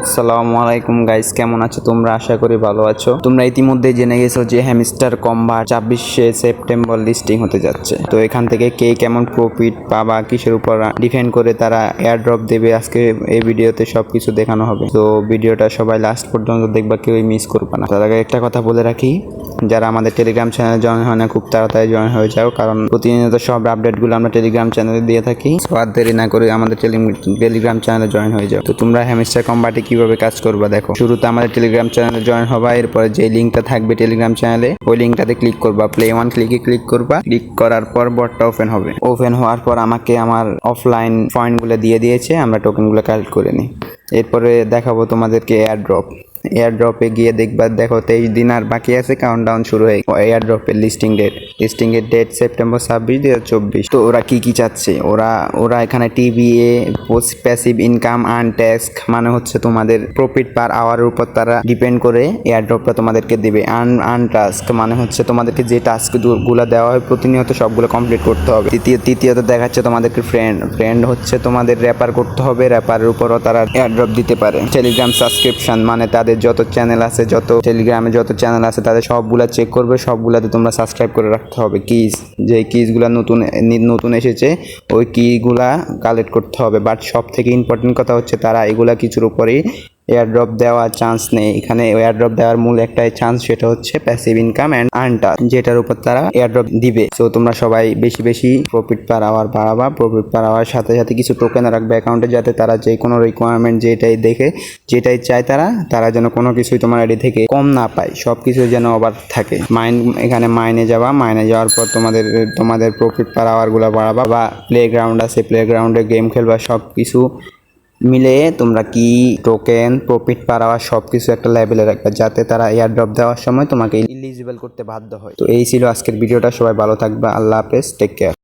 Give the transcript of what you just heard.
আসসালামু আলাইকুম গাইস, কেমন আছো তোমরা? আশা করি ভালো আছো। তোমরা ইতিমধ্যে জেনে গেছো যে হ্যামস্টার কম্বার 26শে সেপ্টেম্বর লিস্টিং হতে যাচ্ছে। তো এখান থেকে কে কেমন প্রফিট পাবা, কিসের উপর ডিপেন্ড করে তারা এয়ার ড্রপ দেবে, আজকে এই ভিডিওতে সবকিছু দেখানো হবে। তো ভিডিওটা সবাই লাস্ট পর্যন্ত দেখবা, কেউই মিস করবে না। তার আগে একটা কথা বলে রাখি, যারা আমাদের টেলিগ্রাম চ্যানেলে জয়েন হয় না, খুব তাড়াতাড়ি জয়েন হয়ে যাও, কারণ প্রতিনিয়ত সব আপডেটগুলো আমরা টেলিগ্রাম চ্যানেলে দিয়ে থাকি। তো আর দেরি না করে আমাদের টেলিগ্রাম চ্যানেলে জয়েন হয়ে যাও। তো তোমরা হ্যামস্টার কম্বাটে কিভাবে কাজ করবা দেখো। শুরুতে আমাদের টেলিগ্রাম চ্যানেলে জয়েন হবা, এরপরে যে লিঙ্কটা থাকবে টেলিগ্রাম চ্যানেলে, ওই লিঙ্কটাতে ক্লিক করবা, প্লে ওয়ান ক্লিক করবা। ক্লিক করার পর বটটা ওপেন হবে। ওপেন হওয়ার পর আমাকে আমার অফলাইন পয়েন্টগুলো দিয়ে দিয়েছে, আমরা টোকেনগুলো কালেক্ট করে নিই। এরপরে দেখাবো তোমাদেরকে এয়ার ড্রপে গিয়ে দেখবা, দেখো 23 দিন আর বাকি আছে, কাউন্টডাউন শুরু হয়ে এয়ার ড্রপের লিস্টিং এর ডেট সেপ্টেম্বর 26, 2024। তো ওরা কি চাচ্ছে, ওরা এখানে টিবিএ প্যাসিভ ইনকাম আর্ন ট্যাক্স, মানে হচ্ছে তোমাদের প্রফিট পার আওয়ারের উপর তারা ডিপেন্ড করে এয়ার ড্রপটা তোমাদেরকে দেবে। আর্ন টাস্ক মানে হচ্ছে তোমাদেরকে যে টাস্কগুলো দেওয়া হয় প্রতিনিয়ত সবগুলো কমপ্লিট করতে হবে। তৃতীয়ত দেখাচ্ছে তোমাদেরকে ফ্রেন্ড হচ্ছে তোমাদের র্যাপার করতে হবে, র্যাপারের উপরও তারা এয়ার ড্রপ দিতে পারে। টেলিগ্রাম সাবস্ক্রিপশন মানে তাদের যত চ্যানেল আছে, টেলিগ্রামে যত চ্যানেল আছে তাদের সবগুলা চেক করবে, সবগুলাতে তোমরা সাবস্ক্রাইব করে রাখতে হবে। যে কিজগুলা নতুন এসেছে ওই কিগুলা কালেক্ট করতে হবে। বাট সব থেকে ইম্পর্টেন্ট কথা হচ্ছে তারা এগুলা কিছুর উপরেই এয়ার ড্রপ দেওয়ার চান্স নেই। এখানে এয়ার ড্রপ দেওয়ার মূল একটাই চান্স, সেটা হচ্ছে প্যাসিভ ইনকাম অ্যান্ড আর্নটা, যেটার উপর তারা এয়ার ড্রপ দিবে। তো তোমরা সবাই বেশি বেশি প্রফিট পার আওয়ার বাড়াবা। প্রফিট পার আওয়ার সাথে সাথে কিছু টোকেন রাখবে অ্যাকাউন্টে, যাতে তারা যে কোনো রিকোয়ারমেন্ট যেটাই চায় তারা যেন কোনো কিছুই তোমার আইডি থেকে কম না পায়, সব কিছু যেন ওভার থাকে। এখানে মাইনে যাওয়ার পর তোমাদের প্রফিট পার আওয়ারগুলো বাড়াবা, বা প্লেগ্রাউন্ড আছে, প্লেগ্রাউন্ডে গেম খেলবা। সব কিছু মিলে তোমরা কি টোকেন প্রফিট পার আওয়ার সব কিছু একটা লেভেলে রাখবে, যাতে তারা এয়ার ড্রপ দেওয়ার সময় তোমাকে এলিজিবল করতে বাধ্য হয়। তো এই ছিল আজকের ভিডিওটা, সবাই ভালো থাকবে, আল্লাহ হাফেজ, টেক কেয়ার।